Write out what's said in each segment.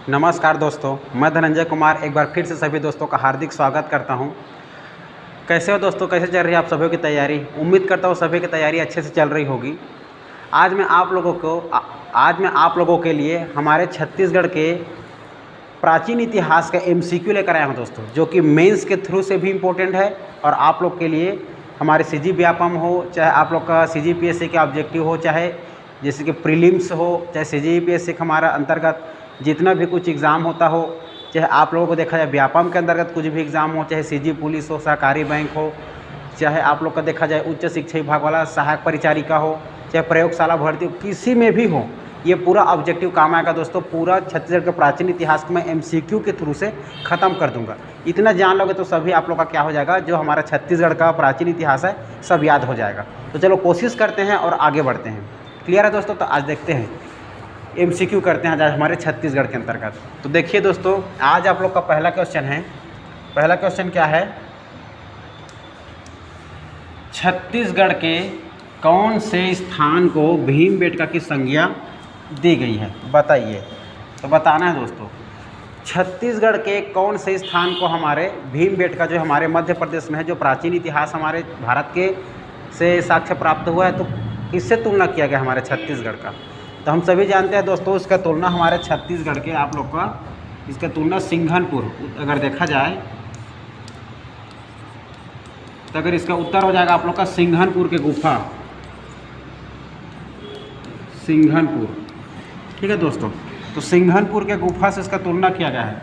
नमस्कार दोस्तों, मैं धनंजय कुमार एक बार फिर से सभी दोस्तों का हार्दिक स्वागत करता हूं। कैसे हो दोस्तों, कैसे चल रही है आप सभी की तैयारी? उम्मीद करता हूं सभी की तैयारी अच्छे से चल रही होगी। आज मैं आप लोगों के लिए हमारे छत्तीसगढ़ के प्राचीन इतिहास का एमसीक्यू लेकर आया हूं दोस्तों, जो कि मेंस के थ्रू से भी इम्पोर्टेंट है और आप लोग के लिए हमारे सीजी व्यापम हो, चाहे आप लोग का सीजीपीएससी का ऑब्जेक्टिव हो, चाहे जैसे कि प्रीलिम्स हो, चाहे सीजीपीएससी का हमारा अंतर्गत जितना भी कुछ एग्ज़ाम होता हो, चाहे आप लोगों को देखा जाए व्यापम के अंतर्गत कुछ भी एग्ज़ाम हो, चाहे सीजी पुलिस हो, सहकारी बैंक हो, चाहे आप लोग का देखा जाए उच्च शिक्षा विभाग वाला सहायक परिचारिका हो, चाहे प्रयोगशाला भर्ती हो, किसी में भी हो, ये पूरा ऑब्जेक्टिव काम आएगा दोस्तों। पूरा छत्तीसगढ़ के प्राचीन इतिहास को मैं एमसीक्यू के थ्रू से ख़त्म कर दूंगा। इतना जान लोगे तो सभी आप लोग का क्या हो जाएगा, जो हमारा छत्तीसगढ़ का प्राचीन इतिहास है सब याद हो जाएगा। तो चलो कोशिश करते हैं और आगे बढ़ते हैं। क्लियर है दोस्तों? तो आज देखते हैं एमसीक्यू करते हैं आज हमारे छत्तीसगढ़ के अंतर्गत। तो देखिए दोस्तों, आज आप लोग का पहला क्वेश्चन है। पहला क्वेश्चन क्या है? छत्तीसगढ़ के कौन से स्थान को भीमबेटका की संज्ञा दी गई है, बताइए। तो बताना है दोस्तों, छत्तीसगढ़ के कौन से स्थान को हमारे भीमबेटका जो हमारे मध्य प्रदेश में है, जो प्राचीन इतिहास हमारे भारत के से साक्ष्य प्राप्त हुआ है, तो इससे तुलना किया गया हमारे छत्तीसगढ़ का। तो हम सभी जानते हैं दोस्तों, इसका तुलना हमारे छत्तीसगढ़ के आप लोग का इसका तुलना सिंघनपुर अगर देखा जाए तो अगर इसका उत्तर हो जाएगा आप लोग का सिंघनपुर के गुफा, सिंघनपुर। ठीक है दोस्तों, तो सिंघनपुर के गुफा से इसका तुलना किया गया है,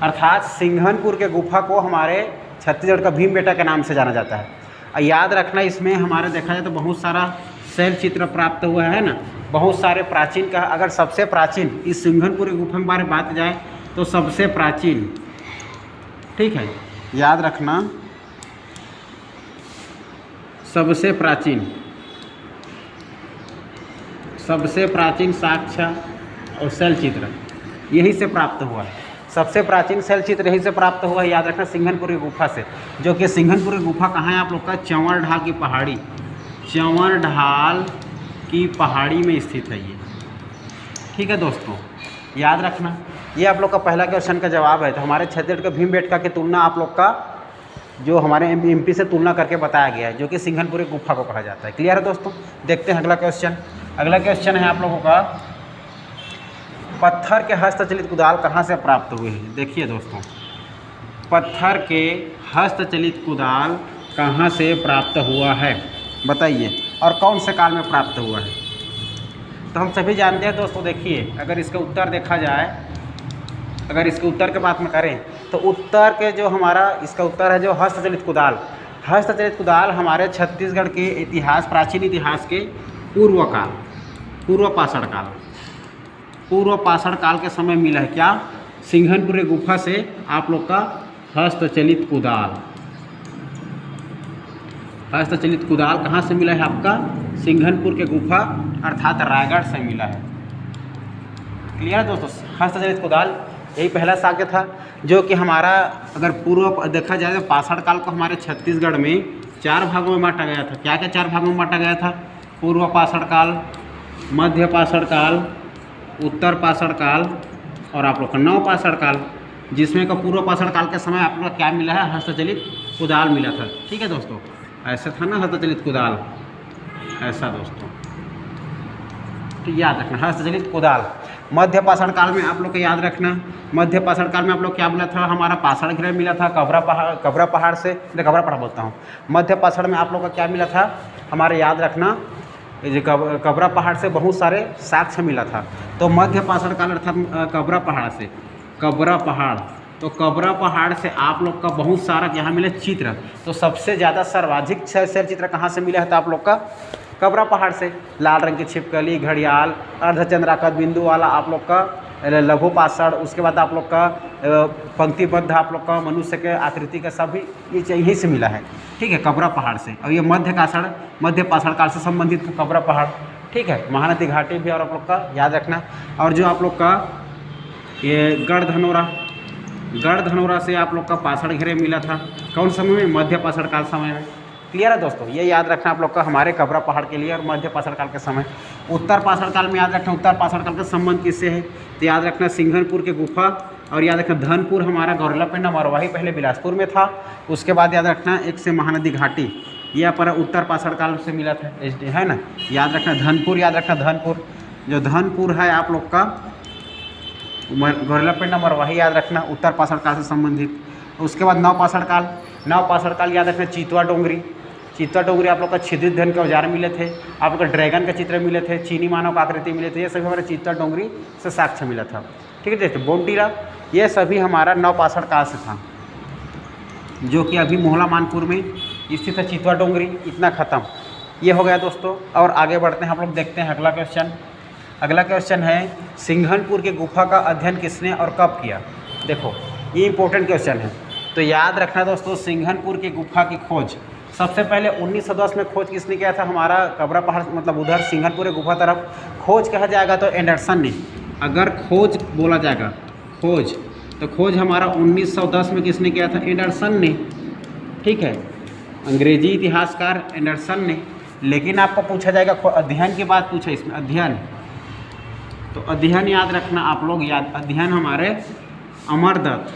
अर्थात सिंघनपुर के गुफा को हमारे छत्तीसगढ़ का भीमबेटका के नाम से जाना जाता है। और याद रखना, इसमें हमारे देखा जाए तो बहुत सारा शैल चित्र प्राप्त हुआ है ना, बहुत सारे प्राचीन का। अगर सबसे प्राचीन इस सिंघनपुर की गुफा के बारे में बात जाए तो सबसे प्राचीन, ठीक है, याद रखना, सबसे प्राचीन साक्ष्य और शैल चित्र यहीं से प्राप्त हुआ है। सबसे प्राचीन शैल चित्र यहीं से प्राप्त हुआ है, याद रखना, सिंघनपुर की गुफा से। जो कि सिंघनपुर की गुफा कहाँ है आप लोग का? चंवर ढाल की पहाड़ी, चंवर ढाल की पहाड़ी में स्थित है ये। ठीक है दोस्तों, याद रखना, ये आप लोग का पहला क्वेश्चन का जवाब है। तो हमारे छत्तीसगढ़ के भीमबेटका की तुलना आप लोग का जो हमारे एमपी से तुलना करके बताया गया है, जो कि सिंघनपुर की गुफा को कहा जाता है। क्लियर है दोस्तों? देखते हैं अगला क्वेश्चन। अगला क्वेश्चन है आप लोगों का, पत्थर के हस्तचलित कुदाल कहाँ से प्राप्त हुए हैं? देखिए दोस्तों, पत्थर के हस्तचलित कुदाल कहाँ से प्राप्त हुआ है, बताइए, और कौन से काल में प्राप्त हुआ है? तो हम सभी जानते हैं दोस्तों, देखिए, अगर इसका उत्तर देखा जाए, अगर इसके उत्तर की बात में करें तो उत्तर के जो हमारा इसका उत्तर है जो हस्तचलित कुदाल। हस्तचलित कुदाल हमारे छत्तीसगढ़ के इतिहास, प्राचीन इतिहास के पूर्व पाषाण काल के समय मिला है। क्या? सिंघनपुर की गुफा से आप लोग का हस्तचलित कुदाल कहाँ से मिला है? आपका सिंघनपुर के गुफा अर्थात रायगढ़ से मिला है। क्लियर है दोस्तों? हस्तचलित कुदाल यही पहला साक्ष्य था, जो कि हमारा अगर पूर्व देखा जाए तो पाषाण काल को हमारे छत्तीसगढ़ में 4 भागों में बांटा गया था। क्या क्या 4 भागों में बांटा गया था? पूर्व पाषाण काल, मध्य पाषाण काल, उत्तर पाषाण काल और आप लोग का नव पाषाण काल, जिसमें का पूर्व पाषाण काल के समय आप लोग का क्या मिला है? हस्तचलित कुदाल मिला था। ठीक है दोस्तों, ऐसा था ना हस्तचलित कुदाल, ऐसा दोस्तों, तो याद रखना हस्तचलित कुदाल। मध्य पाषाण काल में आप लोग को याद रखना, मध्य पाषाण काल में आप लोग क्या मिला था? हमारा पाषाण गृह मिला था कबरा पहाड़ से, कबरा पहाड़ बोलता हूँ। मध्य पाषाण में आप लोग का क्या मिला था? हमारे याद रखना, कबरा पहाड़ से बहुत सारे साक्ष्य मिला था। तो मध्य पाषाण काल अर्थात कबरा पहाड़, तो कबरा पहाड़ से आप लोग का बहुत सारा यहाँ मिला चित्र। तो सबसे ज़्यादा सर्वाधिक शैल चित्र कहाँ से मिला है? तो आप लोग का कबरा पहाड़ से। लाल रंग की छिपकली, घड़ियाल, अर्धचंद्राकार बिंदु वाला आप लोग का लघु पाषाण, उसके बाद आप लोग का पंक्तिबद्ध आप लोग का मनुष्य के आकृति का सभी ये यहीं से मिला है। ठीक है, कबरा पहाड़ से। और ये मध्य पाषाण काल से संबंधित कबरा पहाड़। ठीक है, महानदी घाटी भी और आप लोग का याद रखना। और जो आप लोग का ये गढ़धनौरा से आप लोग का पाषाण घेरे मिला था, कौन समय में? मध्य पाषाण काल समय में। क्लियर है दोस्तों? ये याद रखना आप लोग का हमारे कबरा पहाड़ के लिए और मध्य पाषाण काल के समय। उत्तर पाषाण काल में याद रखना उत्तर पाषाण काल का संबंध किससे है, तो याद रखना सिंघनपुर के गुफा, और याद रखना धनपुर हमारा गौरलापिंड मरवाही पहले बिलासपुर में था, उसके बाद याद रखना एक से महानदी घाटी, यह पर उत्तर पाषाण काल से मिला था है ना। याद रखना धनपुर, याद रखना धनपुर, जो धनपुर है आप लोग का गौरलापिंड मरवाही याद रखना उत्तर पाषाण काल से संबंधित। उसके बाद नवपाषाण काल, नवपाषाण काल याद रखना चितवा डोंगरी, चितवा डोंगरी आप लोग का छिद्रित धन के औजार मिले थे, आप लोग का ड्रैगन का चित्र मिले थे, चीनी मानव का आकृति मिले थे, ये सभी हमारे चितवा डोंगरी से साक्ष्य मिला था। ठीक है दोस्तों, बोमटीला ये सभी हमारा नवपाषाण काल से था, जो कि अभी मोहला मानपुर में स्थित है चितवा डोंगरी। इतना खत्म, ये हो गया दोस्तों। और आगे बढ़ते हैं, हम लोग देखते हैं अगला क्वेश्चन। अगला क्वेश्चन है सिंघनपुर के गुफा का अध्ययन किसने और कब किया। देखो ये इंपॉर्टेंट क्वेश्चन है, तो याद रखना दोस्तों सिंघनपुर की गुफा की खोज सबसे पहले 1910 में खोज किसने किया था, हमारा कबरा पहाड़ मतलब उधर सिंघनपुर की गुफा तरफ खोज कहा जाएगा तो एंडरसन ने। अगर खोज बोला जाएगा खोज, तो खोज हमारा 1910 में किसने किया था, एंडरसन ने। ठीक है, अंग्रेजी इतिहासकार एंडरसन ने। लेकिन आपको पूछा जाएगा अध्ययन की बात पूछा इसमें, अध्ययन, तो अध्ययन याद रखना आप लोग, याद अध्ययन हमारे अमरदत्त,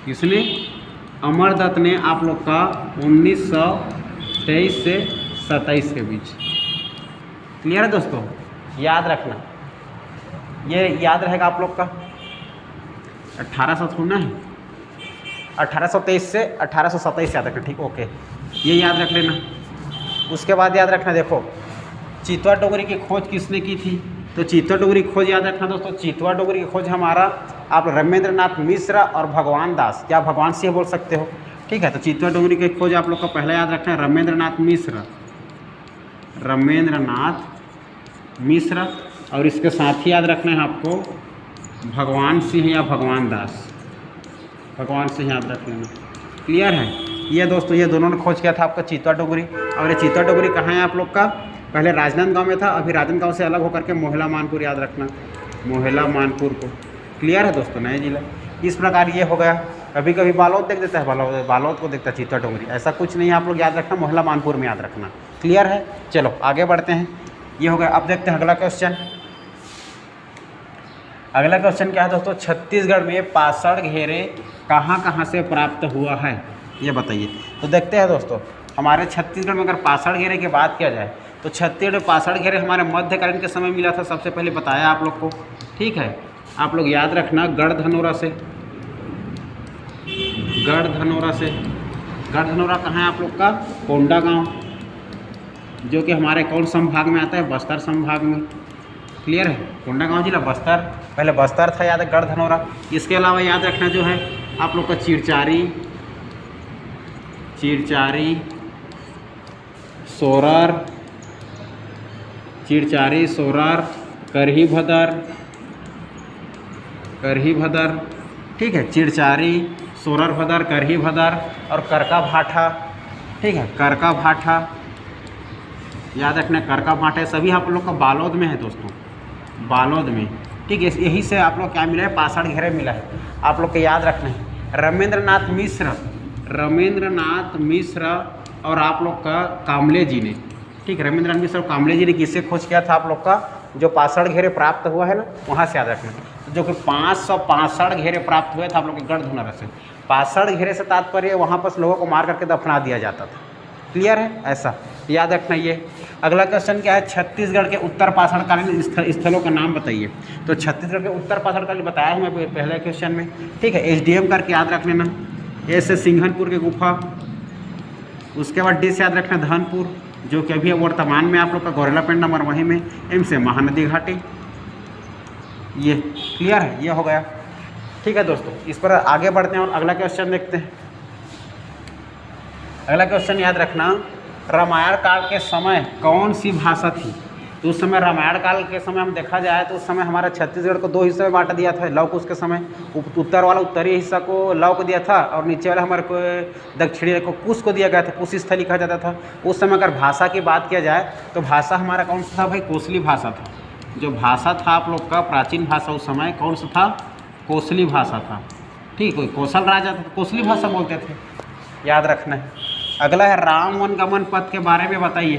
किसने, अमरदत्त ने आप लोग का 1923 से 27 के बीच। क्लियर है दोस्तों, याद रखना, ये याद रहेगा आप लोग का। 1800 थोड़ा है, 1823 से 1827 याद रखना। ठीक, ओके, ये याद रख लेना। उसके बाद याद रखना, देखो चितवा डोंगरी की खोज किसने की थी, तो चितवा डोंगरी की खोज याद रखना दोस्तों, चितवा डोंगरी की खोज हमारा आप रमेंद्रनाथ मिश्र और भगवान दास, क्या भगवान सिंह बोल सकते हो। ठीक है, तो चितवा डोंगरी की खोज आप लोग का पहला याद रखना है रमेंद्रनाथ मिश्र, रमेंद्रनाथ मिश्र, और इसके साथ ही याद रखना है आपको भगवान सिंह या भगवान दास, भगवान सिंह याद रख लेना। क्लियर है, ये दोस्तों ये दोनों ने खोज किया था आपका चितवा डोंगरी। और ये चितवा डोंगरी कहाँ है आप लोग का, पहले राजनांदगांव में था, अभी राजनांदगांव से अलग होकर के मोहला मानपुर याद रखना, मोहला मानपुर को। क्लियर है दोस्तों, नए जिला। इस प्रकार ये हो गया। कभी कभी बालोद देख देता है, बालोद को देखता है चितवा डोंगरी, ऐसा कुछ नहीं है, आप लोग याद रखना मोहला मानपुर में याद रखना। क्लियर है, चलो आगे बढ़ते हैं, ये हो गया। अब देखते हैं अगला क्वेश्चन। अगला क्वेश्चन क्या है दोस्तों, छत्तीसगढ़ में पाषाण घेरे कहाँ कहाँ से प्राप्त हुआ है, ये बताइए। तो देखते हैं दोस्तों, हमारे छत्तीसगढ़ में अगर पाषाण घेरे की बात किया जाए तो छत्तीसगढ़ में पाषाण घेरे हमारे मध्यकालीन के समय मिला था, सबसे पहले बताया आप लोग को। ठीक है, आप लोग याद रखना गढ़धनौरा से, गढ़धनौरा से, गढ़धनौरा कहाँ है आप लोग का, कोंडागांव, जो कि हमारे कौन संभाग में आता है, बस्तर संभाग में। क्लियर है, कोंडागांव जिला बस्तर, पहले बस्तर था, याद है गढ़धनौरा। इसके अलावा याद रखना जो है आप लोग का चिरचारी, चिरचारी, सोरर, चिरचारी, सोरर, करही भदर। ठीक है, चिरचारी, सोरर भदर, करही भदर और करका भाठा। ठीक है, करका भाठा याद रखना, करका भाठा सभी आप लोग का बालोद में है दोस्तों, बालोद में। ठीक है, यही से आप लोग क्या मिला है, पाषाण घेरे मिला है, आप लोग को याद रखना है। रमेंद्रनाथ मिश्र, रमेंद्रनाथ मिश्र और आप लोग का कामले जी ने। ठीक, रमेंद्रनाथ मिश्र और कामले जी ने किससे खोज किया था आप लोग का, जो पाषाण घेरे प्राप्त हुआ है ना, वहाँ से याद रखना। तो जो कि 565 घेरे प्राप्त हुए थे आप लोग के गढ़धनौरा से। पाषाण घेरे से तात्पर्य वहाँ पर लोगों को मार करके दफना दिया जाता था। क्लियर है, ऐसा याद रखना। ये अगला क्वेश्चन क्या है, छत्तीसगढ़ के उत्तर पाषाणकालीन स्थलों का नाम बताइए। तो छत्तीसगढ़ के उत्तर पाषाणकालीन बताया है मैं पहले क्वेश्चन में। ठीक है, SDM करके याद रख लेना। ए से सिंघनपुर की गुफा, उसके बाद डी से याद रखना धनपुर, जो कि अभी वर्तमान में आप लोग का गौरलापिंड मरवाही में। एम से महानदी घाटी। ये क्लियर है, ये हो गया। ठीक है दोस्तों, इस पर आगे बढ़ते हैं और अगला क्वेश्चन देखते हैं। अगला क्वेश्चन याद रखना, रामायण काल के समय कौन सी भाषा थी। तो उस समय रामायण काल के समय हम देखा जाए तो उस समय हमारा छत्तीसगढ़ को 2 हिस्से में बांट दिया था। लव कुश के समय उत्तर वाला उत्तरी हिस्सा को लव को दिया था और नीचे वाला हमारे को दक्षिणी को कुश को दिया गया था, कुश स्थली कहा जाता था। उस समय अगर भाषा की बात किया जाए तो भाषा हमारा कौन सा था भाई, कोसली भाषा था। जो भाषा था आप लोग का प्राचीन भाषा उस समय कौन सा था, कोसली भाषा था। ठीक, कोई कौशल राजा था, कोसली भाषा बोलते थे, याद रखना है। अगला है राम वन गमन पथ के बारे में बताइए।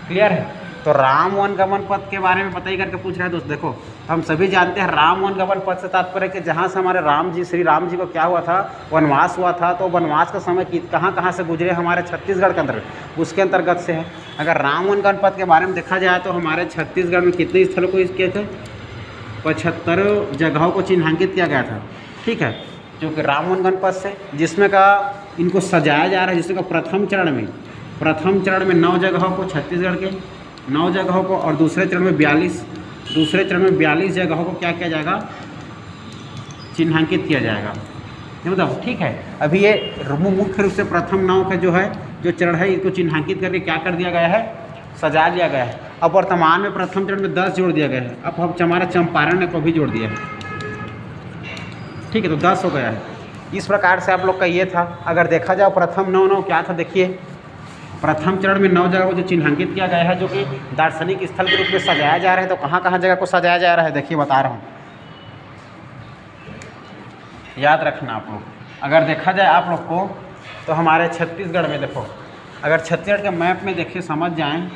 क्लियर है, तो राम वन गमन पथ के बारे में बताइए करके पूछ रहा है दोस्त। देखो हम सभी जानते हैं राम वन गमन पथ से तात्पर्य कि जहाँ से हमारे राम जी, श्री राम जी को क्या हुआ था, वनवास हुआ था, तो वनवास का समय कहाँ कहाँ से गुजरे, हमारे छत्तीसगढ़ के अंतर्गत, उसके अंतर्गत से है। अगर राम वन गमन पथ के बारे में देखा जाए तो हमारे छत्तीसगढ़ में कितने स्थलों को किए थे, 75 जगहों को चिन्हांकित किया गया था। ठीक है, जो कि राम वन गमन पथ से, जिसमें का इनको सजाया जा रहा है, जिसमें का प्रथम चरण में 9 जगहों को छत्तीसगढ़ के 9 जगहों को, और दूसरे चरण में 42 जगहों को क्या किया जाएगा, चिन्हांकित किया जाएगा। मतलब ठीक है, अभी ये मुख्य रूप से प्रथम 9 का जो चरण है, इसको चिन्हांकित करके क्या कर दिया गया है, सजा लिया गया है। अब वर्तमान में प्रथम चरण में 10 जोड़ दिया गया है। अब हम हमारा चंपारण को भी जोड़ दिया है। ठीक है, तो 10 हो गया है। इस प्रकार से आप लोग का ये था। अगर देखा जाए प्रथम 9 क्या था, देखिए प्रथम चरण में 9 जगह को जो चिन्हांकित किया गया है, जो कि दार्शनिक स्थल के रूप में सजाया जा रहा है। तो कहाँ कहाँ जगह को सजाया जा रहा है, देखिए बता रहा हूँ, याद रखना आप लोग। अगर देखा जाए आप लोग को तो हमारे छत्तीसगढ़ में देखो, अगर छत्तीसगढ़ के मैप में देखिए समझ जाएं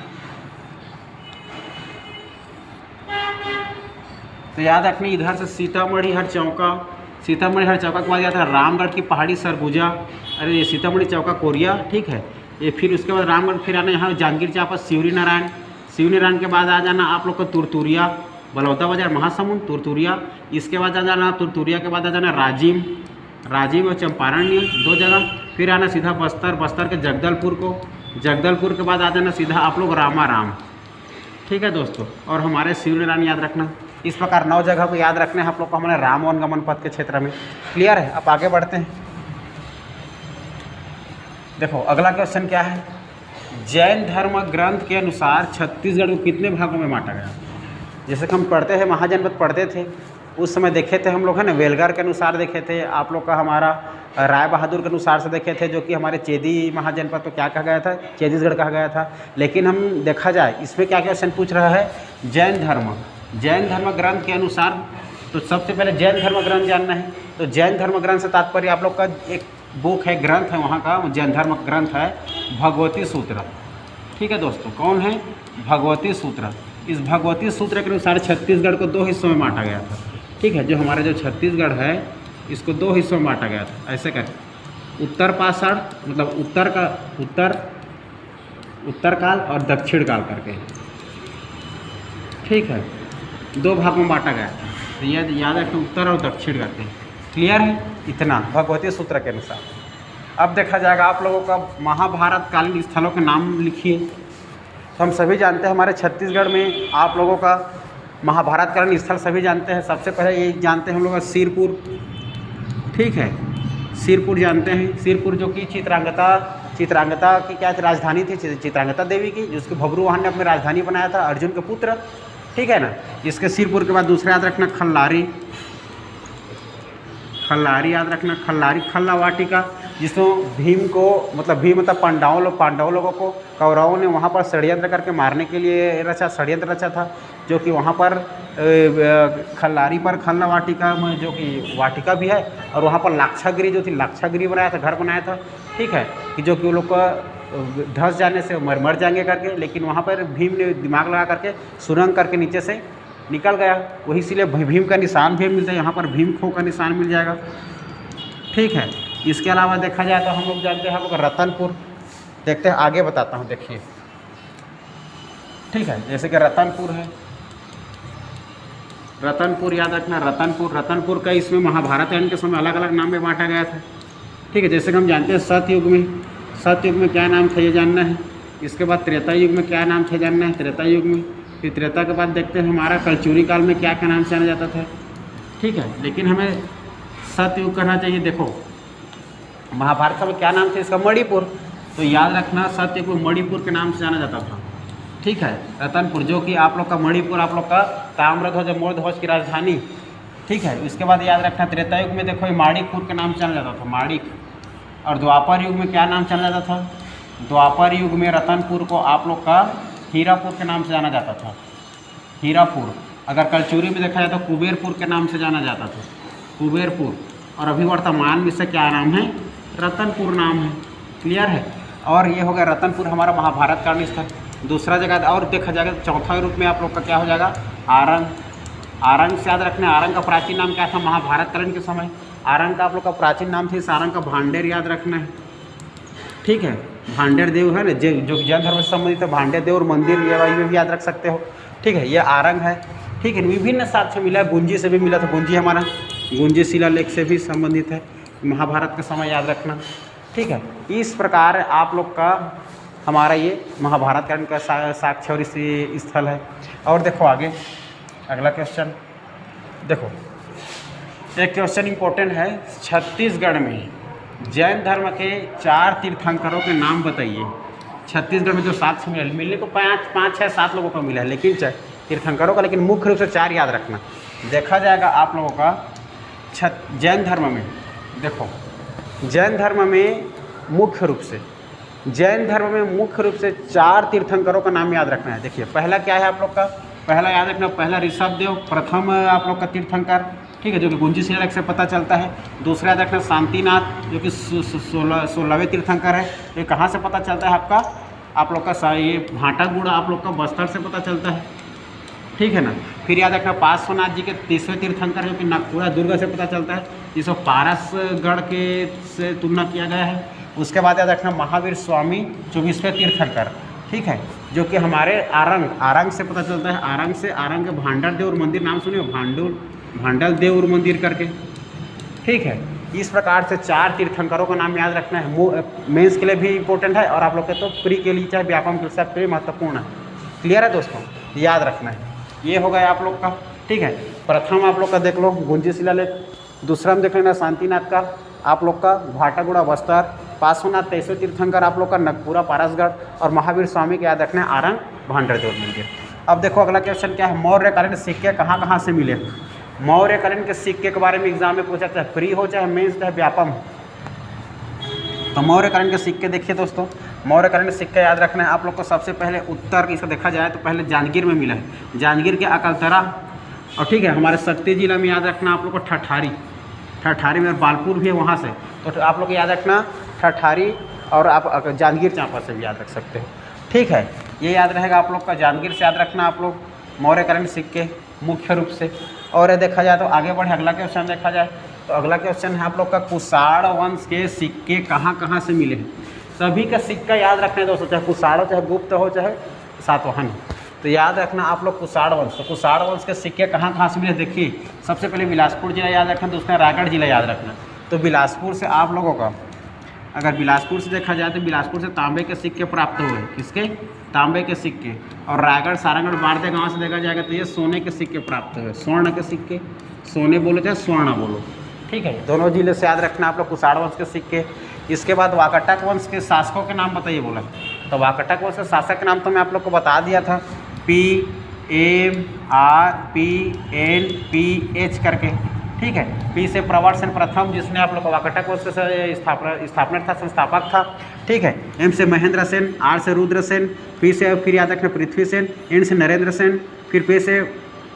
तो याद रखना, इधर से सीतामढ़ी हर चौका के बाद आता है रामगढ़ की पहाड़ी सरगुजा, अरे ये सीतामढ़ी चौका कोरिया। ठीक है, ये फिर उसके बाद रामगढ़, फिर आना यहाँ जांजगीर चांपा, शिवरी नारायण के बाद आ जाना आप लोग को तुरतुरिया, बलौदा बाजार, महासमुंद, तुरतुरिया। इसके बाद आ जाना तुरतुरिया के बाद आ जाना राजिम और चंपारण 2 जगह। फिर आना सीधा बस्तर के जगदलपुर के बाद आ जाना सीधा आप लोग रामाराम। ठीक है दोस्तों, और हमारे शिवरी नारायण याद रखना। इस प्रकार 9 जगह को याद रखने हैं आप लोग को हमारे राम वन गमन पथ के क्षेत्र में। क्लियर है, अब आगे बढ़ते हैं। देखो अगला क्वेश्चन क्या है, जैन धर्म ग्रंथ के अनुसार छत्तीसगढ़ को कितने भागों में बांटा गया। जैसे कि हम पढ़ते हैं, महाजनपद पढ़ते थे उस समय, देखे थे हम लोग, है ना, वेलगर के अनुसार देखे थे, आप लोग का हमारा राय बहादुर के अनुसार से देखे थे, जो कि हमारे चेदी महाजनपद तो क्या कहा गया था, छत्तीसगढ़ कहा गया था। लेकिन हम देखा जाए इसमें क्या क्वेश्चन पूछ रहा है, जैन धर्म ग्रंथ के अनुसार। तो सबसे पहले जैन धर्म ग्रंथ जानना है। तो जैन धर्म ग्रंथ से तात्पर्य आप लोग का एक बुक है, ग्रंथ है वहाँ का, जैन धर्म ग्रंथ है भगवती सूत्र। ठीक है दोस्तों, कौन है, भगवती सूत्र। इस भगवती सूत्र के अनुसार छत्तीसगढ़ को 2 हिस्सों में बांटा गया था। ठीक है, जो हमारा जो छत्तीसगढ़ है इसको 2 हिस्सों में बांटा गया था। ऐसे करके उत्तर पाषाण, मतलब उत्तर काल और दक्षिण काल करके, ठीक है, 2 भागों में बांटा गया था। तो याद रखें, उत्तर और दक्षिण करके। क्लियर है, इतना भगवती सूत्र के अनुसार। अब देखा जाएगा आप लोगों का महाभारत कालीन स्थलों के नाम लिखिए। तो हम सभी जानते हैं हमारे छत्तीसगढ़ में आप लोगों का महाभारत कालीन स्थल सभी जानते हैं। सबसे पहले ये जानते हैं हम लोग का सिरपुर। ठीक है, सिरपुर जानते हैं, सिरपुर जो कि चित्रांगता की क्या राजधानी थी, चित्रांगता देवी की, जिसको भबरूवाहन ने अपनी राजधानी बनाया था, अर्जुन के पुत्र। ठीक है ना। इसके सिरपुर के बाद दूसरा याद रखना खल्लारी याद रखना, खल्ला वाटिका, जिसमें भीम मतलब पांडवों लोगों को कौरवों ने वहाँ पर षड्यंत्र करके मारने के लिए षड्यंत्र रचा था, जो कि वहाँ पर खल्ला वाटिका में जो कि वाटिका भी है, और वहाँ पर लाक्षागिरी बनाया था, घर बनाया था। ठीक है, कि जो कि वो लोग का धंस जाने से मर जाएंगे करके, लेकिन वहाँ पर भीम ने दिमाग लगा करके सुरंग करके नीचे से निकल गया। वही इसीलिए भीम का निशान भी मिलता है, यहाँ पर भीम खो का निशान मिल जाएगा। ठीक है, इसके अलावा देखा जाए तो हम लोग जानते हैं हम लोग रतनपुर। देखते हैं, आगे बताता हूँ, देखिए। ठीक है, जैसे कि रतनपुर है, रतनपुर याद रखना, रतनपुर का इसमें महाभारत यानी के समय अलग अलग नाम में बांटा गया था। ठीक है, जैसे कि हम जानते हैं सतयुग में क्या नाम था ये जानना है। इसके बाद त्रेता युग में क्या नाम था जानना है, त्रेता युग में। फिर त्रेता के बाद देखते हैं हमारा कलचुरी काल में क्या नाम से जाना जाता था। ठीक है, लेकिन हमें सतयुग करना चाहिए। देखो महाभारत का क्या नाम था इसका, मणिपुर। तो याद रखना सतयुग में मणिपुर के नाम से जाना जाता था। ठीक है, रतनपुर जो कि आप लोग का मणिपुर, आप लोग का ताम्रध्वज मौर्यध्वज की राजधानी। ठीक है, इसके बाद याद रखना त्रेता युग में देखो माणिकपुर के नाम से जाना जाता था, माणिक। और द्वापर युग में क्या नाम जाना जाता था, द्वापर युग में रतनपुर को आप लोग का हीरापुर के नाम से जाना जाता था, हीरापुर। अगर कलचुरी में देखा जाए तो कुबेरपुर के नाम से जाना जाता था, कुबेरपुर। और अभी वर्तमान में से क्या नाम है, रतनपुर नाम है। क्लियर है। और ये हो गया रतनपुर हमारा महाभारत कालीन स्थल। दूसरा जगह और देखा जाएगा चौथा रूप में आप लोग का क्या हो जाएगा, आरंग। आरंग से याद रखना है, आरंग का प्राचीन नाम क्या था, महाभारत कालीन के समय आरंग का आप लोग का प्राचीन नाम था। इस आरंग का भांडेर याद रखना है, ठीक है। भांडेर देव है ना, जो जैन धर्म से संबंधित है, भांडेर देव मंदिर ये भी याद रख सकते हो, ठीक है। ये आरंग है, ठीक है। विभिन्न साक्ष्य मिला है, गुंजी से भी मिला था, गुंजी हमारा गुंजी शिलालेख से भी संबंधित है, महाभारत का समय याद रखना, ठीक है। इस प्रकार आप लोग का हमारा ये महाभारत कालीन का साक्ष्य और स्थल है। और देखो आगे अगला क्वेश्चन देखो, एक क्वेश्चन इंपॉर्टेंट है, छत्तीसगढ़ में जैन धर्म के 4 तीर्थंकरों के नाम बताइए। छत्तीसगढ़ में जो साक्ष्य मिलने को 5, 6, 7 लोगों को मिला है, लेकिन तीर्थंकरों का, लेकिन मुख्य रूप से 4 याद रखना। देखा जाएगा आप लोगों का जैन धर्म में, देखो जैन धर्म में मुख्य रूप से 4 तीर्थंकरों का नाम याद रखना है। देखिए पहला क्या है आप लोग का, पहला याद रखना, पहला ऋषभ देव प्रथम आप लोग का तीर्थंकर, ठीक है, जो कि गुंजी शिलालेख से पता चलता है। दूसरा याद रखना शांतिनाथ, जो कि 16वें तीर्थंकर है। ये कहाँ से पता चलता है आपका, आप लोग का ये भाटागुड़ा आप लोग का बस्तर से पता चलता है, ठीक है ना। फिर याद रखना पार्श्वनाथ जी के 30वें तीर्थंकर, जो कि नागपुरा दुर्ग से पता चलता है, जिसको पारसगढ़ के से तुलना किया गया है। उसके बाद याद रखना महावीर स्वामी 24वें तीर्थंकर, ठीक है, जो कि हमारे आरंग से पता चलता है। आरंग से, आरंग के भांडर देव मंदिर नाम सुनिए, भांडल देव मंदिर करके, ठीक है। इस प्रकार से 4 तीर्थंकरों का नाम याद रखना है। मेंस के लिए भी इंपॉर्टेंट है और आप लोग के तो प्री के लिए चाहे व्यापम के सब के लिए महत्वपूर्ण है। क्लियर है दोस्तों, याद रखना है। ये हो गया आप लोग का, ठीक है। प्रथम आप लोग का देख लो गुंजी शिलालेख, दूसरा हम देख लेना शांतिनाथ का आप लोग का भाटागुड़ा बस्तर, पार्श्वनाथ 23वें तीर्थंकर आप लोग का नगपुरा पारसगढ़, और महावीर स्वामी के याद रखना है आरंग भांडर देव मंदिर। अब देखो अगला क्वेश्चन क्या है, मौर्यकालीन सिक्के कहाँ से मिले। मौर्यकालीन के सिक्के के बारे में एग्जाम में पूछा, चाहे प्री हो चाहे मेंस चाहे व्यापम हो। तो मौर्यकालीन के सिक्के देखिए दोस्तों, मौर्यकालीन सिक्का याद रखना है आप लोग को। सबसे पहले उत्तर इसका देखा जाए तो पहले जांजगीर में मिला है, जांजगीर के अकलतरा, और ठीक है हमारे शक्ति जिला में याद रखना आप लोग को ठठारी में, बालपुर भी है वहाँ से, तो आप लोग याद रखना ठठारी, और आप जांजगीर चांपा से भी याद रख सकते हो, ठीक है। ये याद रहेगा आप लोग का, जांजगीर से याद रखना आप लोग मौर्यकालीन सिक्के मुख्य रूप से। और देखा जाए तो आगे बढ़े, अगला क्वेश्चन देखा जाए तो अगला क्वेश्चन है आप लोग का, कुषाण वंश के सिक्के कहाँ से मिले हैं। सभी का सिक्का याद रखना है दोस्तों, चाहे कुषाण हो, चाहे गुप्त हो, चाहे सातवाहन हो, तो याद रखना आप लोग कुषाण वंश। तो कुषाण वंश के सिक्के कहाँ से मिले, देखिए सबसे पहले बिलासपुर जिला याद रखना, दूसरा रायगढ़ जिला याद रखना। तो बिलासपुर से आप लोगों का, अगर बिलासपुर से देखा जाए तो बिलासपुर से तांबे के सिक्के प्राप्त हुए, किसके, तांबे के सिक्के। और रायगढ़ सारंगढ़ बारदे गांव से देखा जाएगा तो ये सोने के सिक्के प्राप्त हुए, स्वर्ण के सिक्के, सोने बोलो चाहे स्वर्ण बोलो, ठीक है। दोनों जिले से याद रखना आप लोग कुषाण वंश के सिक्के। इसके बाद वाकाटक वंश के शासकों के नाम बताइए बोला, तो वाकाटक वंश के शासक के नाम तो मैं आप लोग को बता दिया था, PMRPNPH करके, ठीक है। पी से प्रवर्तन प्रथम, जिसने आप लोग वाकाटक वंश से स्थापना था, संस्थापक था, ठीक है। M से महेंद्र सेन, R से रुद्र सेन, P से फिर याद रखना पृथ्वी सेन, N से नरेंद्र सेन, फिर P से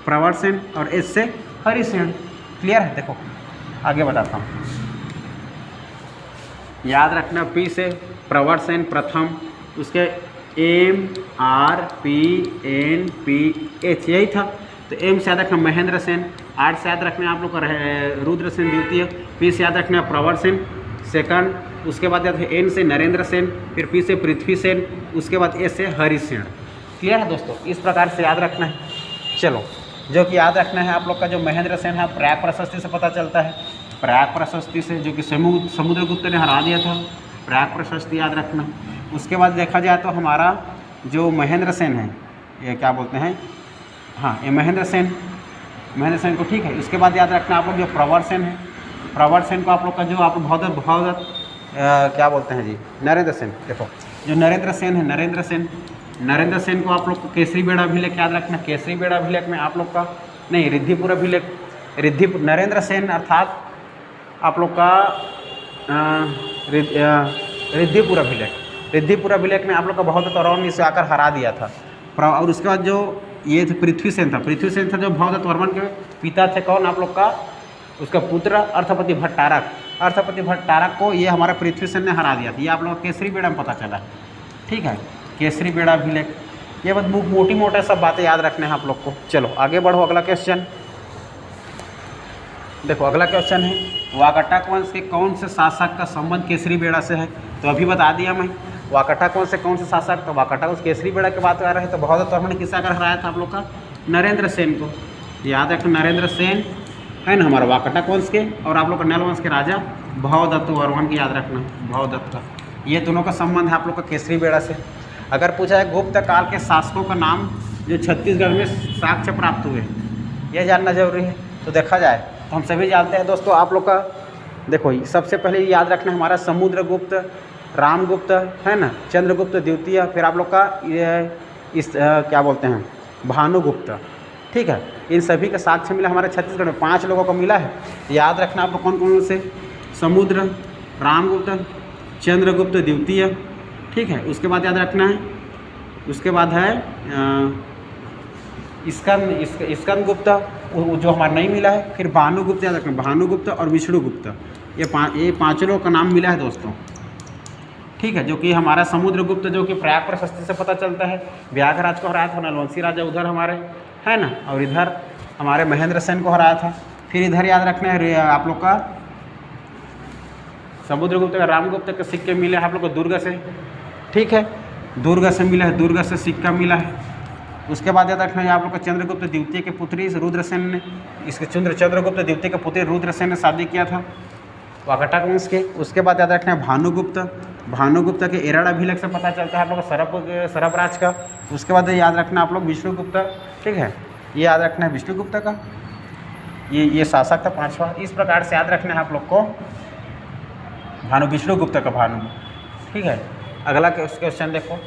प्रवर्त सेन, और S से हरि सेन। क्लियर है, देखो आगे बताता हूँ। याद रखना P से प्रवर्त सेन प्रथम, उसके MRPNPH यही था। तो M से याद रखना महेंद्र सेन, R से याद रखना आप लोग का रुद्र सेन द्वितीय, P से याद रखना प्रवर सेन सेकंड, उसके बाद याद है N से नरेंद्र सेन, फिर P से पृथ्वी सेन, उसके बाद S से हरि सेन। क्लियर है दोस्तों, इस प्रकार से याद रखना है। चलो, जो कि याद रखना है आप लोग का, जो महेंद्र सेन है प्रयाग प्रशस्ति से पता चलता है, प्रयाग प्रशस्ति से, जो कि समुद्रगुप्त ने हरा दिया था, प्रयाग प्रशस्ति याद रखना। उसके बाद देखा जाए तो हमारा जो महेंद्र सेन है, ये क्या बोलते हैं, हाँ ये महेंद्र सेन को, ठीक है। उसके बाद याद रखना आप लोग जो प्रवर सेन है, प्रवर सेन को आप लोग का जो आप बहुत क्या बोलते हैं जी, नरेंद्र सेन। देखो जो नरेंद्र सेन है, नरेंद्र सेन को आप लोग को केसरी बेड़ा अभिलेख याद रखना। केसरी बेड़ा अभिलेख में आप लोग का नहीं, रिद्धिपुर अभिलेख, नरेंद्र सेन अर्थात आप लोग का रिद्धिपुर अभिलेख में आप लोग का बहुत तौरवन से आकर हरा दिया था। और उसके बाद जो ये थे पृथ्वी सेन था जो भवदत्त वर्मन के पिता थे, कौन आप लोग का, उसका पुत्र अर्थपति भट्टारक को ये हमारा पृथ्वी सेन ने हरा दिया था। ये आप लोग का केसरी बेड़ा में पता चला, ठीक है, केसरी बेड़ा अभिलेख। ये बस मोटी मोटे सब बातें याद रखने हैं आप लोग को। चलो आगे बढ़ो, अगला क्वेश्चन देखो। अगला क्वेश्चन है वाकाटक वंश के कौन से शासक का संबंध केसरी बेड़ा से है? तो अभी बता दिया मैं। वाकाटक वंश से कौन से शासक, तो वाकाटक वंश केसरी बेड़ा की बात कर रहे हैं। तो बहादुर तोरवा ने किसका हराया था आप लोग का? नरेंद्र सेन को। याद रखना नरेंद्र सेन है ना हमारा वाकाटक वंश के, और आप लोग का नल वंश के राजा भवदत्त वर्मन की याद रखना, भवदत्त का। ये दोनों का संबंध है आप लोग का केसरी बेड़ा से। अगर पूछा है गुप्त काल के शासकों का नाम जो छत्तीसगढ़ में साक्ष्य प्राप्त हुए, यह जानना जरूरी है। तो देखा जाए तो हम सभी जानते हैं दोस्तों, आप लोग का देखो सबसे पहले याद रखना हमारा समुद्रगुप्त, रामगुप्त है ना, चंद्रगुप्त द्वितीय, फिर आप लोग का क्या बोलते हैं भानुगुप्त। ठीक है, इन सभी का साक्ष्य मिला हमारे छत्तीसगढ़ में, 5 लोगों को मिला है। याद रखना आप लोग कौन कौन से, समुद्र, रामगुप्त, चंद्रगुप्त द्वितीय। ठीक है, उसके बाद याद रखना है, उसके बाद है स्कंदगुप्त जो हमारा नहीं मिला है। फिर भानुगुप्त याद रखना, भानुगुप्त और विष्णुगुप्त, ये पाँचों लोगों का नाम मिला है दोस्तों। ठीक है, जो कि हमारा समुद्रगुप्त जो कि प्रयाग प्रशस्ति से पता चलता है, व्याघराज को हराया था, नलवंशी राजा उधर हमारे है ना, और इधर हमारे महेंद्र सेन को हराया था। फिर इधर याद रखना है आप लोग का समुद्रगुप्त का, रामगुप्त के सिक्के मिले हैं आप लोग को दुर्ग से। ठीक है, दुर्ग से मिला है, दुर्ग से सिक्का मिला है। उसके बाद याद रखना है आप लोग को चंद्रगुप्त द्वितीय के पुत्री रुद्रसेन ने, इसके चंद्रगुप्त द्वितीय के पुत्री रुद्रसेन ने शादी किया था वाकाटक वंश के। उसके बाद याद रखना है भानुगुप्त, भानुगुप्त के एरड़ अभिलेख से पता चलता है आप लोग को सरबराज का। उसके बाद याद रखना आप लोग विष्णुगुप्त। ठीक है, ये याद रखना है विष्णुगुप्त का, ये शासक था 5वां। इस प्रकार से याद रखना है आप लोग को विष्णुगुप्त का भानु। ठीक है, अगला क्वेश्चन देखो।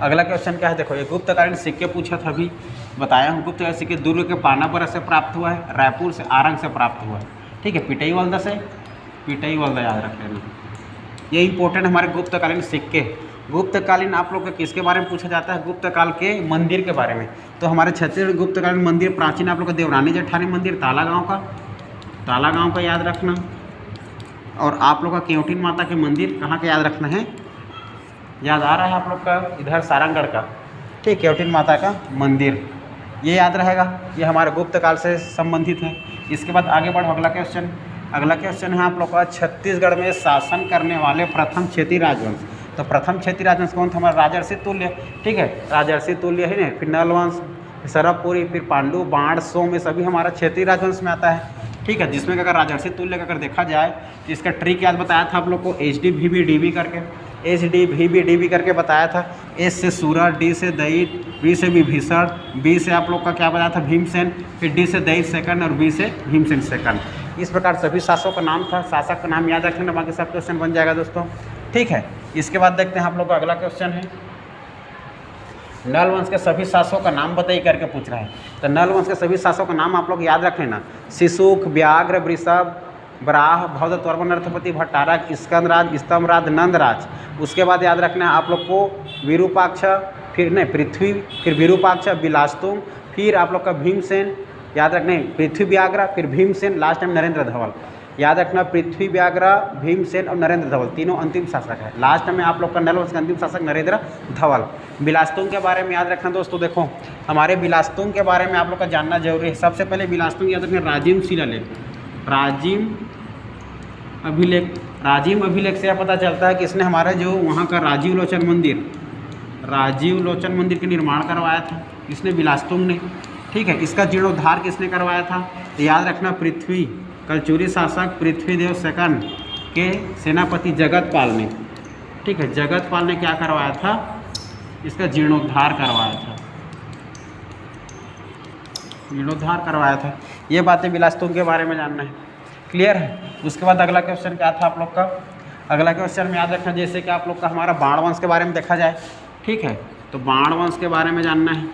अगला क्वेश्चन क्या है देखो, ये गुप्तकालीन सिक्के पूछा था, अभी बताया हूँ। गुप्तकालीन सिक्के दुर्ग के पानापर से प्राप्त हुआ है, रायपुर से, आरंग से प्राप्त हुआ है। ठीक है, पिटई वल्दा से, पिटई वल्दा याद रख लेना। ये इंपॉर्टेंट हमारे गुप्तकालीन सिक्के। गुप्तकालीन आप लोग का किसके बारे में पूछा जाता है? गुप्तकाल के मंदिर के बारे में। तो हमारे छत्तीसगढ़ गुप्तकालीन मंदिर प्राचीन आप लोग का देवरानी जेठानी मंदिर तालागाँव का, तालागाँव का याद रखना। और आप लोग का केवटीन माता के मंदिर कहाँ का याद रखना है? याद आ रहा है आप लोग का इधर सारंगढ़ का। ठीक, केवटीन माता का मंदिर, ये याद रहेगा। ये हमारे गुप्त काल से संबंधित है। इसके बाद आगे बढ़ो, अगला क्वेश्चन। अगला क्वेश्चन है आप लोग का छत्तीसगढ़ में शासन करने वाले प्रथम क्षेत्रीय राजवंश। तो प्रथम क्षेत्रीय राजवंश कौन था? हमारा राजर्षि तुल्य। ठीक है, राजर्षि तुल्य है ना, फिर नलवंश, सरबपुरी, फिर पांडु, बाण, सोम, ये सभी हमारा क्षेत्रीय राजवंश में आता है। ठीक है, जिसमें अगर राजर्षि तुल्य का अगर देखा जाए तो इसका ट्रिक याद बताया था आप लोग को, HDVBDB करके, HDVBDB करके बताया था। एस से सूरज, डी से दैत, बी से विभीषण, बी से आप लोग का क्या बताया था? भीमसेन, फिर डी से दैत सेकंड और बी से भीमसेन सेकंड। इस प्रकार सभी शासकों का नाम था, शासक का नाम याद रखना, बाकी सब क्वेश्चन बन जाएगा दोस्तों। ठीक है, इसके बाद देखते हैं आप लोग का अगला क्वेश्चन है, नल वंश के सभी शासकों का नाम बताइए करके पूछ रहा है। तो नल वंश के सभी शासकों का नाम आप लोग याद रख लेना, शिशुक, व्याघ्र, वृषभ, बराह, भवदत्त वर्मन, नरपति, भट्टारक, स्कंदराज, स्तंभराज, नंदराज। उसके बाद याद रखना है आप लोग को विरूपाक्ष, फिर नहीं पृथ्वी, फिर विरूपाक्ष, बिलास्तुंग, फिर आप लोग का भीमसेन, याद रखना है पृथ्वी व्याघ्र, फिर भीमसेन, लास्ट टाइम नरेंद्र धवल। याद रखना पृथ्वी व्याघ्र, भीमसेन और नरेंद्र धवल तीनों अंतिम शासक है। लास्ट में आप लोग का नल वंश का अंतिम शासक नरेंद्र धवल। बिलास्तुंग के बारे में याद रखना दोस्तों, देखो हमारे बिलास्तुंग के बारे में आप लोग का जानना जरूरी है। सबसे पहले बिलास्तुंग याद रखना राजिम शिलालेख, राजिम अभिलेख। राजिम अभिलेख से पता चलता है कि इसने हमारा जो वहाँ का राजीव लोचन मंदिर, राजीव लोचन मंदिर का निर्माण करवाया था इसने, बिलास्तुंग ने। ठीक है, इसका जीर्णोद्धार किसने करवाया था? तो याद रखना पृथ्वी, कलचुरी शासक पृथ्वीदेव सेकंड के सेनापति जगतपाल ने। ठीक है, जगतपाल ने क्या करवाया था? इसका जीर्णोद्धार करवाया था, जीर्णोद्धार करवाया था। ये बातें बिलास्तुंग के बारे में जानना है, क्लियर है। उसके बाद अगला क्वेश्चन क्या था आप लोग का? अगला क्वेश्चन में याद रखना जैसे कि आप लोग का हमारा बाण वंश के बारे में देखा जाए। ठीक है, तो बाण वंश के बारे में जानना है।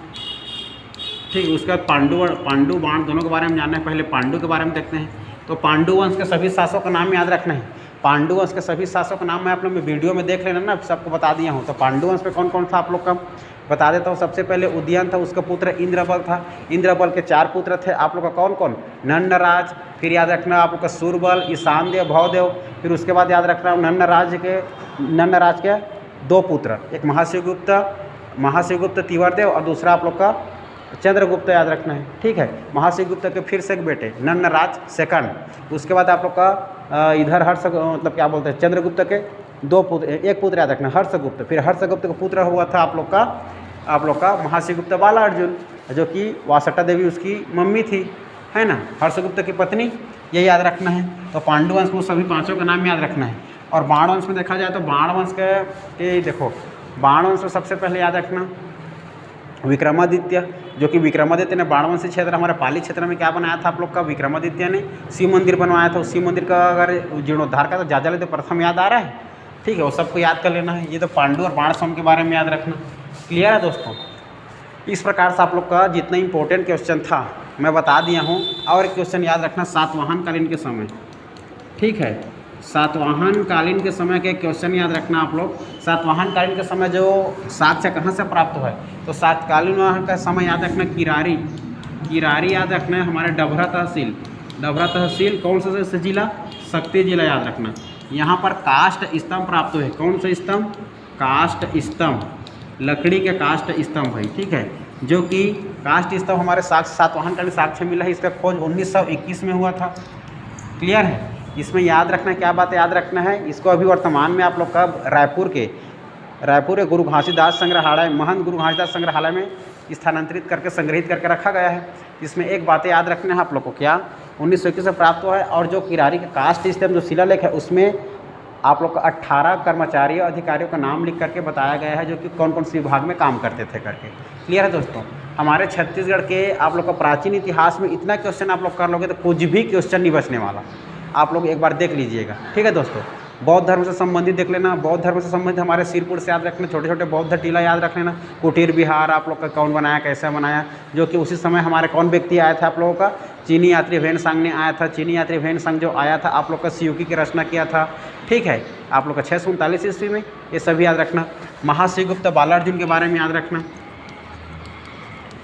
ठीक, उसके बाद पांडु बाण दोनों के बारे में जानना है। पहले पांडु के बारे में देखते हैं। तो पांडु वंश के सभी शासकों का नाम याद रखना है। पांडु वंश के सभी शासकों का नाम मैं आप लोग वीडियो में देख लेना ना, सबको बता दिया हूँ। तो पांडु वंश पे कौन कौन था आप लोग का बता देता हूँ। सबसे पहले उदयन था, उसका पुत्र इंद्रबल था। इंद्रबल के 4 पुत्र थे आप लोग का, कौन कौन? नन्नराज, फिर याद रखना आप लोग का सूरबल, ईशानदेव, भवदेव। फिर उसके बाद याद रखना नन्नराज के 2 पुत्र, एक महाशिवगुप्त महाशिवगुप्त तिवारदेव और दूसरा आप लोग का चंद्रगुप्त याद रखना है। ठीक है, महाशिवगुप्त के फिर से एक बेटे नन्नराज सेकंड। उसके बाद आप लोग का इधर हर्ष मतलब क्या बोलते हैं चंद्रगुप्त के दो पुत्र, एक पुत्र याद रखना हर्षगुप्त। फिर हर्षगुप्त का पुत्र हुआ था आप लोग का महाशिवगुप्त बालार्जुन, जो कि वासटा देवी उसकी मम्मी थी, है ना, हर्षगुप्त की पत्नी, ये याद रखना है। तो पांडुवंश को सभी पांचों का नाम याद रखना है। और बाणवंश में देखा जाए तो बाणवंश के देखो बाणवंश में सबसे पहले याद रखना विक्रमादित्य, जो कि विक्रमादित्य ने बाणवंशी क्षेत्र हमारे पाली क्षेत्र में क्या बनाया था आप लोग का, विक्रमादित्य ने शिव मंदिर बनवाया था। उस शिव मंदिर का अगर जीर्णोद्धार का तो जाजाले तो प्रथम याद आ रहा है। ठीक है, वो सबको याद कर लेना है। ये तो पांडु और बाणसोम के बारे में याद रखना। क्लियर है दोस्तों। इस प्रकार से आप लोग का जितना इंपॉर्टेंट क्वेश्चन था मैं बता दिया हूँ। और एक क्वेश्चन याद रखना सातवाहन कालीन के समय। ठीक है, सातवाहन कालीन के समय के क्वेश्चन याद रखना आप लोग। सातवाहन कालीन के समय जो साक्ष्य कहाँ से प्राप्त हुआ है, तो सातकालीन का समय याद रखना किरारी याद रखना है हमारे डभरा तहसील कौन सा जिला, शक्ति जिला याद रखना। यहाँ पर काष्ठ स्तंभ प्राप्त हुए। कौन सा स्तंभ, काष्ठ स्तंभ, लकड़ी के काष्ठ स्तंभ भाई। ठीक है, जो कि काष्ठ स्तंभ हमारे सातवाहन कालीन साक्ष्य मिला है। इसका खोज 1921 में हुआ था। क्लियर है। इसमें याद रखना क्या बात याद रखना है, इसको अभी वर्तमान में आप लोग का रायपुर के गुरु घासीदास संग्रहालय, महंत गुरु घासीदास संग्रहालय में स्थानांतरित करके संग्रहित करके रखा गया है। इसमें एक बातें याद रखना है आप लोग को, क्या 1921 से प्राप्त हुआ है। और जो किरारी का काष्ठ स्तंभ जो शिलालेख है उसमें आप लोग का 18 कर्मचारियों अधिकारियों का नाम लिख करके बताया गया है, जो कि कौन कौन से विभाग में काम करते थे करके। क्लियर है दोस्तों। हमारे छत्तीसगढ़ के आप लोग का प्राचीन इतिहास में इतना क्वेश्चन आप लोग कर लोगे तो कुछ भी क्वेश्चन नहीं बचने वाला। आप लोग एक बार देख लीजिएगा। ठीक है दोस्तों। बौद्ध धर्म से संबंधित देख लेना। बौद्ध धर्म से संबंधित हमारे सिरपुर से याद रखना, छोटे छोटे बौद्ध टीला याद रख लेना। कुटीर विहार आप लोग का कौन बनाया, कैसे बनाया, जो कि उसी समय हमारे कौन व्यक्ति आया था आप लोगों का, चीनी यात्री ह्वेनसांग ने आया था। चीनी यात्री ह्वेनसांग जो आया था आप लोग का सियुकी की रचना किया था। ठीक है, आप लोग का 639 ईस्वी में। ये सभी याद रखना। महाशिवगुप्त बालार्जुन के बारे में याद रखना।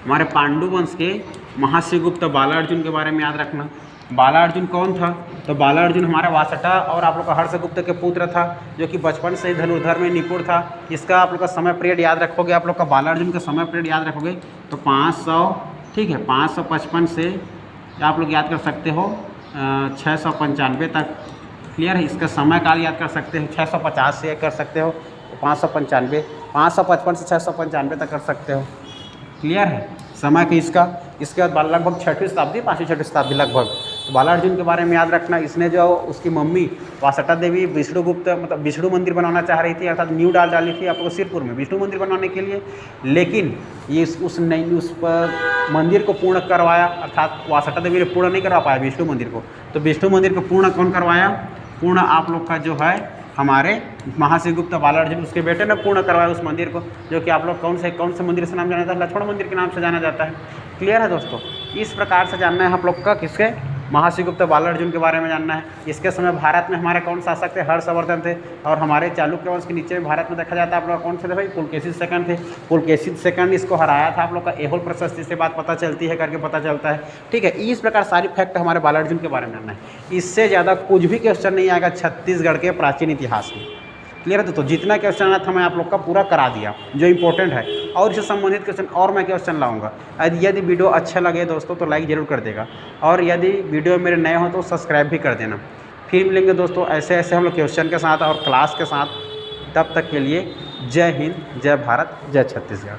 हमारे पांडु वंश के महाशिवगुप्त बालार्जुन के बारे में याद रखना। बालार्जुन कौन था, तो बालार्जुन हमारा वासटा और आप लोग का हर्षगुप्त के पुत्र था, जो कि बचपन से ही धनुर्धर में निपुण था। इसका आप लोग का समय पीरियड याद रखोगे, आप लोग का बालार्जुन का समय पीरियड याद रखोगे तो 500, ठीक है, 555 से आप लोग याद कर सकते हो 695 तक। क्लियर है। इसका समय काल याद कर सकते हो 650 से कर सकते हो 595, 555 से 695 तक कर सकते हो। क्लियर है समय का इसका। इसके बाद लगभग 6वीं शताब्दी, 5वीं 6वीं शताब्दी लगभग। तो बालार्जुन के बारे में याद रखना। इसने जो उसकी मम्मी वासटा देवी विष्णुगुप्त मतलब विष्णु मंदिर बनाना चाह रही थी, अर्थात न्यू डाली थी आप लोग सिरपुर में विष्णु मंदिर बनाने के लिए, लेकिन ये उस मंदिर को पूर्ण करवाया, अर्थात वासटा देवी ने पूर्ण नहीं करवा पाया विष्णु मंदिर को। तो विष्णु मंदिर को पूर्ण कौन करवाया, पूर्ण आप लोग का जो है हमारे महाशिवगुप्त बालार्जुन, उसके बेटे ने पूर्ण करवाया उस मंदिर को, जो कि आप लोग कौन से मंदिर से नाम जाना जाता है, लक्ष्मण मंदिर के नाम से जाना जाता है। क्लियर है दोस्तों। इस प्रकार से जानना है आप लोग का किसके, महाशिवगुप्त बालार्जुन के बारे में जानना है। इसके समय भारत में हमारे कौन शासक थे, हर्षवर्धन थे। और हमारे चालुक्य वंश के नीचे में भारत में देखा जाता है आप लोग कौन से थे भाई, पुलकेशिन सेकंड थे। पुलकेशिन सेकंड इसको हराया था आप लोग का एहोल प्रशस्ति से बात पता चलती है करके पता चलता है। ठीक है, इस प्रकार सारी फैक्ट हमारे बालार्जुन के बारे में जानना है। इससे ज़्यादा कुछ भी क्वेश्चन नहीं आएगा छत्तीसगढ़ के प्राचीन इतिहास में। क्लियर है दोस्तों। जितना क्वेश्चन आना था मैं आप लोग का पूरा करा दिया जो इंपॉर्टेंट है, और इससे संबंधित क्वेश्चन और मैं क्वेश्चन लाऊंगा। यदि वीडियो अच्छा लगे दोस्तों तो लाइक ज़रूर कर देगा, और यदि वीडियो मेरे नए हो तो सब्सक्राइब भी कर देना। फिर मिलेंगे दोस्तों ऐसे ऐसे हम लोग क्वेश्चन के साथ और क्लास के साथ। तब तक के लिए जय हिंद, जय भारत, जय छत्तीसगढ़।